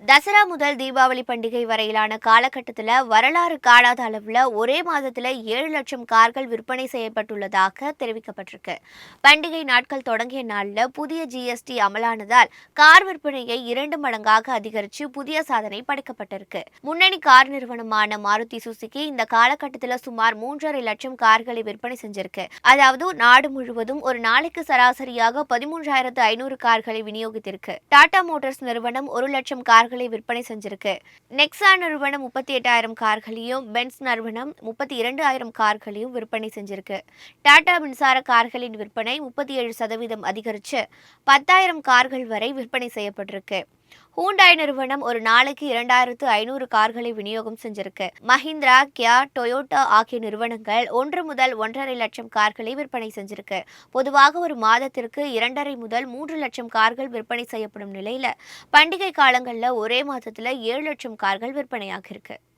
தசரா முதல் தீபாவளி பண்டிகை வரையிலான காலகட்டத்தில் வரலாறு காணாத அளவில் ஒரே மாதத்தில் 7 லட்சம் கார்கள் விற்பனை செய்யப்பட்டுள்ளதாக தெரிவிக்கப்பட்டிருக்கு. பண்டிகை நாட்கள் தொடங்கிய நாளில் புதிய ஜிஎஸ்டி அமலானதால் கார் விற்பனையை 2 மடங்காக அதிகரித்து புதிய சாதனை படைக்கப்பட்டிருக்கு. முன்னணி கார் நிறுவனமான மாருதி சுசுகி இந்த காலகட்டத்தில் சுமார் 3.5 லட்சம் கார்களை விற்பனை செஞ்சிருக்கு. அதாவது நாடு முழுவதும் ஒரு நாளைக்கு சராசரியாக 13,500 கார்களை விநியோகித்திருக்கு. டாடா மோட்டார்ஸ் நிறுவனம் 1 லட்சம் கார்களை விற்பனை செஞ்சிருக்கு. நெக்ஸா நிறுவனம் 38,000 கார்களையும், பென்ஸ் நிறுவனம் 32,000 கார்களையும் விற்பனை செஞ்சிருக்கு. டாடா மின்சார கார்களின் விற்பனை 37% அதிகரித்து 10,000 கார்கள் வரை விற்பனை செய்யப்பட்டிருக்கு. ஹூண்டாய் நிறுவனம் ஒரு நாளைக்கு 2,500 கார்களை விநியோகம் செஞ்சிருக்கு. மஹிந்திரா, கியா, டொயோட்டா ஆகிய நிறுவனங்கள் 1 முதல் 1.5 லட்சம் கார்களை விற்பனை செஞ்சிருக்கு. பொதுவாக ஒரு மாதத்திற்கு 2.5 முதல் 3 லட்சம் கார்கள் விற்பனை செய்யப்படும் நிலையில பண்டிகை காலங்களில் ஒரே மாதத்துல 7 லட்சம் கார்கள் விற்பனையாகிருக்கு.